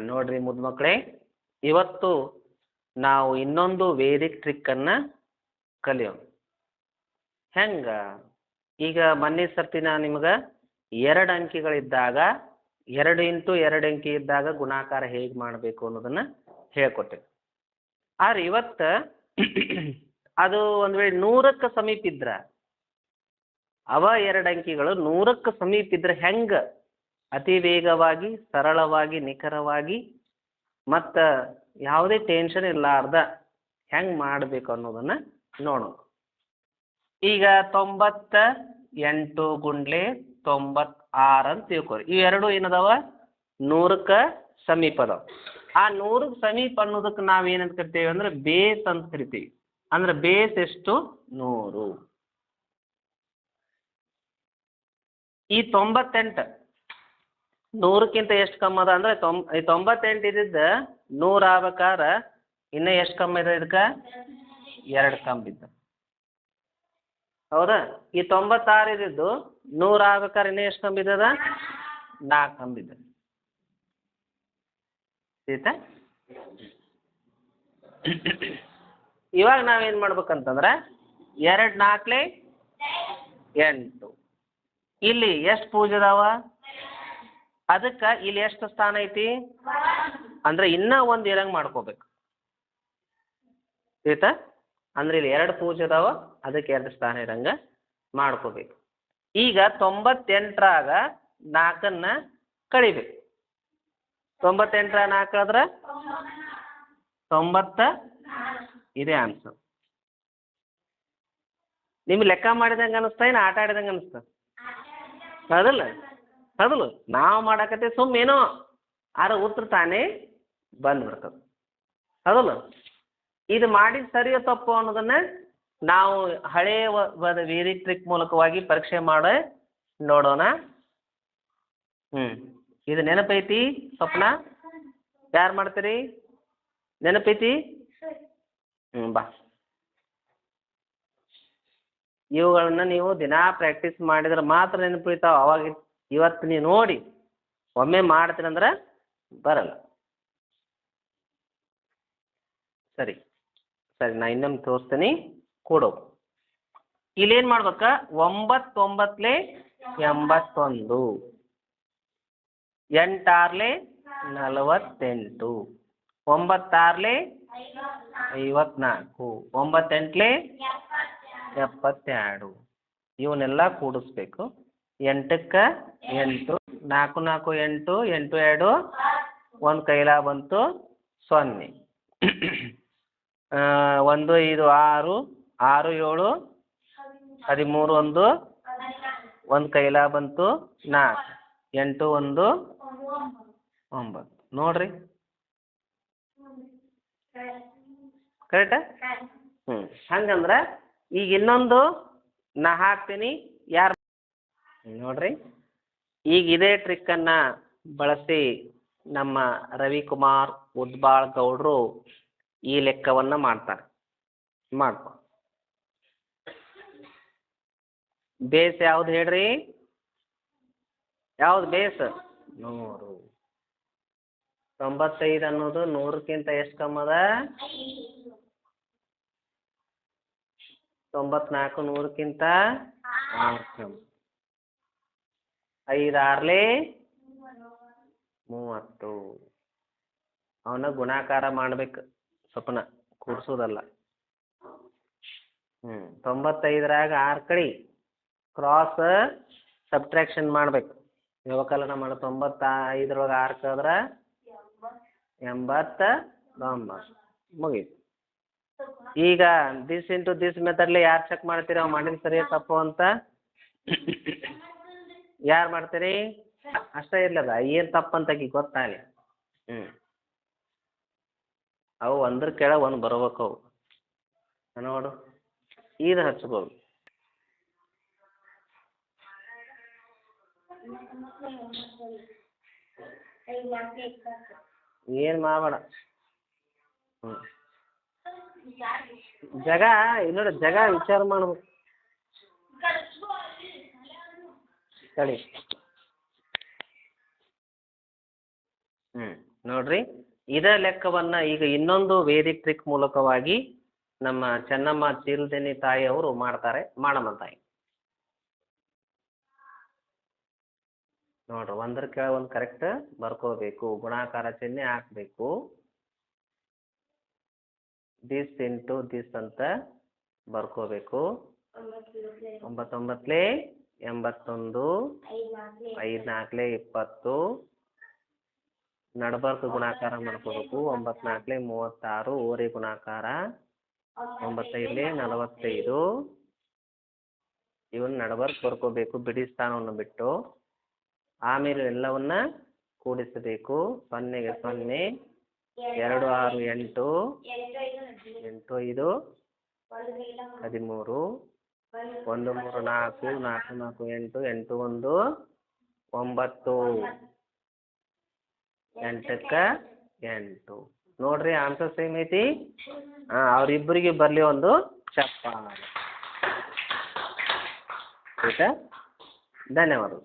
ನೋಡ್ರಿ ಮುದ್ದು ಮಕ್ಕಳೇ, ಇವತ್ತು ನಾವು ಇನ್ನೊಂದು ವೇದಿಕ್ ಟ್ರಿಕ್ಕನ್ನು ಕಲಿಯೋಣ. ಹೆಂಗ? ಈಗ ಮೊನ್ನೆ ಸರ್ತಿ ನಾನು ನಿಮ್ಗೆ 2 ಅಂಕಿಗಳಿದ್ದಾಗ 2 ಇಂಟು 2 ಅಂಕಿ ಇದ್ದಾಗ ಗುಣಾಕಾರ ಹೇಗೆ ಮಾಡಬೇಕು ಅನ್ನೋದನ್ನು ಹೇಳ್ಕೊಟ್ಟೆ. ಆದ್ರೆ ಇವತ್ತು ಅದು ಒಂದು ವೇಳೆ 100ಕ್ಕೆ ಸಮೀಪ ಇದ್ರೆ, ಅವ 2 ಅಂಕಿಗಳು 100ಕ್ಕೆ ಸಮೀಪ ಇದ್ರೆ ಹೆಂಗೆ ಅತಿ ವೇಗವಾಗಿ, ಸರಳವಾಗಿ, ನಿಖರವಾಗಿ ಮತ್ತು ಯಾವುದೇ ಟೆನ್ಷನ್ ಇರಲಾರ್ದ ಹೆಂಗೆ ಮಾಡಬೇಕು ಅನ್ನೋದನ್ನು ನೋಡೋಣ. ಈಗ 98 ಗುಂಡ್ಲೆ 96 ಅಂತ ತಿಳ್ಕೊರಿ. ಇವೆರಡು ಏನದಾವ? 100ಕ್ಕೆ ಸಮೀಪ ಅದಾವ. ಆ 100ಕ್ಕೆ ಸಮೀಪ ಅನ್ನೋದಕ್ಕೆ ನಾವು ಏನಂತ ಕರಿತೀವಿ ಅಂದ್ರೆ ಬೇಸ್ ಅಂತ ಕರಿತೀವಿ. ಅಂದ್ರೆ ಬೇಸ್ ಎಷ್ಟು? 100. ಈ 98 100ಕ್ಕಿಂತ ಎಷ್ಟು ಕಮ್ಮಿ ಅದ ಅಂದ್ರೆ 98 ಇದ್ದಿದ್ದು 100 ಆಗ್ಬೇಕಾದ್ರೆ ಇನ್ನೂ ಎಷ್ಟು ಕಮ್ಮಿ ಇದೆ? ಇದಕ್ಕೆ 2 ಕಮ್ಮಿ ಇದ್ದ. ಹೌದಾ? ಈ 96 ಇದ್ದಿದ್ದು 100 ಆಗ್ಬೇಕಾದ್ರೆ ಇನ್ನೂ ಎಷ್ಟು ಕಮ್ಮಿ ಇದ್ದದ? 4 ಕಮ್ಮಿ ಇದ್ದ. ಆಯ್ತಾ? ಇವಾಗ ನಾವೇನು ಮಾಡ್ಬೇಕಂತಂದ್ರೆ 2 4 8. ಇಲ್ಲಿ ಎಷ್ಟು ಪೂಜೆ ಅದಾವ? ಅದಕ್ಕೆ ಇಲ್ಲಿ ಎಷ್ಟು ಸ್ಥಾನ ಐತಿ? ಅಂದ್ರೆ ಇನ್ನೂ ಒಂದು ಇರಂಗೆ ಮಾಡ್ಕೋಬೇಕು. ಆಯ್ತಾ? ಅಂದ್ರೆ ಇಲ್ಲಿ 2 ಪೂಜೆ ಅದಾವ, ಅದಕ್ಕೆ 2 ಸ್ಥಾನ ಇರಂಗೆ ಮಾಡ್ಕೋಬೇಕು. ಈಗ 98ರಾಗ 4ನ್ನ ಕಳಿಬೇಕು. 98ರಾಗ 4 ಕಳೆದ್ರೆ 90. ಇದೇ ಆನ್ಸರ್. ನಿಮ್ಗೆ ಲೆಕ್ಕ ಮಾಡಿದಂಗೆ ಅನಿಸ್ತಾ ಏನು ಆಟ ಆಡಿದಂಗೆ ಅನಿಸ್ತಾ? ಹೌದಲ್ಲ? ಹೌದಲ್ಲ? ನಾವು ಮಾಡಕತ್ತೆ ಸುಮ್ಮೇನೋ ಆದ್ರೆ ಉತ್ತರ ತಾನೇ ಬಂದ್ಬಿಡ್ತದೆ. ಹೌದಲ್ಲ? ಇದು ಮಾಡಿದ ಸರಿಯೋ ತಪ್ಪು ಅನ್ನೋದನ್ನು ನಾವು ಹಳೆಯ ವೇದಿಕ್ ಟ್ರಿಕ್ ಮೂಲಕವಾಗಿ ಪರೀಕ್ಷೆ ಮಾಡಿ ನೋಡೋಣ. ಇದು ನೆನಪೈತಿ ಸ್ವಪ್ನ? ಯಾರು ಮಾಡ್ತೀರಿ? ನೆನಪೈತಿ? ಬಾ. ಇವುಗಳನ್ನ ನೀವು ದಿನಾ ಪ್ರಾಕ್ಟೀಸ್ ಮಾಡಿದ್ರೆ ಮಾತ್ರ ನೆನಪಿಡ್ತಾವೆ. ಅವಾಗ ಇವತ್ತು ನೀವು ನೋಡಿ ಒಮ್ಮೆ ಮಾಡ್ತೀರಂದ್ರೆ ಬರಲ್ಲ. ಸರಿ ಸರಿ, ನಾ ಇನ್ನೊಮ್ಮೆ ತೋರಿಸ್ತೀನಿ. ಕೊಡು. ಇಲ್ಲೇನು ಮಾಡ್ಬೇಕಾ? 9 9 81, 8 6 48, 9 6 54, 9 8 72. ಇವನ್ನೆಲ್ಲ ಕೂಡಿಸ್ಬೇಕು. 8ಕ್ಕೆ 8, 4 4 8, 8 2, 1 ಕೈಲಾ ಬಂತು 0, 1 5 6, 6 7 13, 1 ಕೈಲಾ ಬಂತು 4, 8 1 9. ನೋಡ್ರಿ, ಕರೆಕ್ಟಾ? ಹಂಗಂದ್ರೆ ಈಗ ಇನ್ನೊಂದು ನಾ ಹಾಕ್ತೀನಿ. ಯಾರು ನೋಡ್ರಿ, ಈಗ ಇದೇ ಟ್ರಿಕ್ಕನ್ನು ಬಳಸಿ ನಮ್ಮ ರವಿಕುಮಾರ್ ಉದ್ಬಾಳ್ ಗೌಡ್ರು ಈ ಲೆಕ್ಕವನ್ನು ಮಾಡ್ತಾರೆ. ಮಾಡ್ಕೊ. ಬೇಸ್ ಯಾವ್ದು ಹೇಳ್ರಿ? ಯಾವ್ದು ಬೇಸ್? 100. 95 ಅನ್ನೋದು 100ಕ್ಕಿಂತ ಎಷ್ಟು ಕಮ್ಮಿ ಅದ? 94 100ಕ್ಕಿಂತ 6 ಕಮ್ಮಿ. 5 6 30. ಅವನ್ನ ಗುಣಾಕಾರ ಮಾಡ್ಬೇಕು, ಸ್ವಪ್ನ ಕೂಡ್ಸೋದಲ್ಲ. 95ರಾಗ 6 ಕಡಿ ಕ್ರಾಸ್ ಸಬ್ಟ್ರಾಕ್ಷನ್ ಮಾಡ್ಬೇಕು. ವ್ಯವಕಲನ ಮಾಡ 95ರೊಳಗೆ 6 ಕಳೆದ್ರೆ 89. ಮುಗೀತು. ಈಗ ದಿಸ್ ಇಂಟು ದಿಸ್ ಮೆಥಡ್ಲಿ ಯಾರು ಚೆಕ್ ಮಾಡ್ತೀರಿ ಅವು ಮಾಡಿದ ಸರಿಯಾ ತಪ್ಪು ಅಂತ? ಯಾರು ಮಾಡ್ತೀರಿ? ಅಷ್ಟೇ ಇರ್ಲದ ಏನು ತಪ್ಪಂತ ಗೊತ್ತಾಗಲಿ. ಅವು ಒಂದ್ರ ಕೆಳಗೆ ಒಂದು ಬರ್ಬೇಕು. ಅವು ನೋಡು, ಇದು ಹಚ್ಬೋದು. ಏನು ಮಾಡಬೇಡ. ಜಗ ಇನ್ನೋಡ ಜಗ ವಿಚಾರ ಮಾಡ್ಬೇಕು. ಸರಿ. ನೋಡ್ರಿ ಇದೇ ಲೆಕ್ಕವನ್ನು ಈಗ ಇನ್ನೊಂದು ವೇದಿಕ್ ಟ್ರಿಕ್ ಮೂಲಕವಾಗಿ ನಮ್ಮ ಚೆನ್ನಮ್ಮ ಚೀಲ್ದೆನಿ ತಾಯಿಯವರು ಮಾಡ್ತಾರೆ, ಮಾಡಮ್ಮ ತಾಯಿ. ನೋಡ್ರಿ ಒಂದ್ರ ಕೆಳಗೆ ಒಂದು ಕರೆಕ್ಟ್ ಬರ್ಕೋಬೇಕು, ಗುಣಾಕಾರ ಚಿಹ್ನೆ ಹಾಕಬೇಕು. ದಿಸ್ ಇಂಟು ದಿಸ್ ಅಂತ ಬರ್ಕೋಬೇಕು. 9 81, 5 4 20, ನಡಬರ್ಕ ಗುಣಾಕಾರ ಮಾಡ್ಕೋಬೇಕು. 9 4 36, ಓರೆ ಗುಣಾಕಾರ 9 5 45. ಇವನ್ನ ನಡಬರ್ಕ್ ಬರ್ಕೋಬೇಕು ಬಿಡಿ ಸ್ಥಾನವನ್ನು ಬಿಟ್ಟು. ಆಮೇಲೆ ಎಲ್ಲವನ್ನ ಕೂಡಿಸಬೇಕು. 0 ಗೆ 0, 2 6 8, 8 5 13, 1 3 4, 4 4 8, 8 1 9, 8ಕ್ಕೆ 8. ನೋಡ್ರಿ ಆನ್ಸರ್ ಸೇಮ್ ಐತಿ. ಅವ್ರಿಬ್ಬರಿಗೆ ಬರಲಿ ಒಂದು ಚಪ್ಪಾಳೆ. ಆಯ್ತಾ? ಧನ್ಯವಾದಗಳು.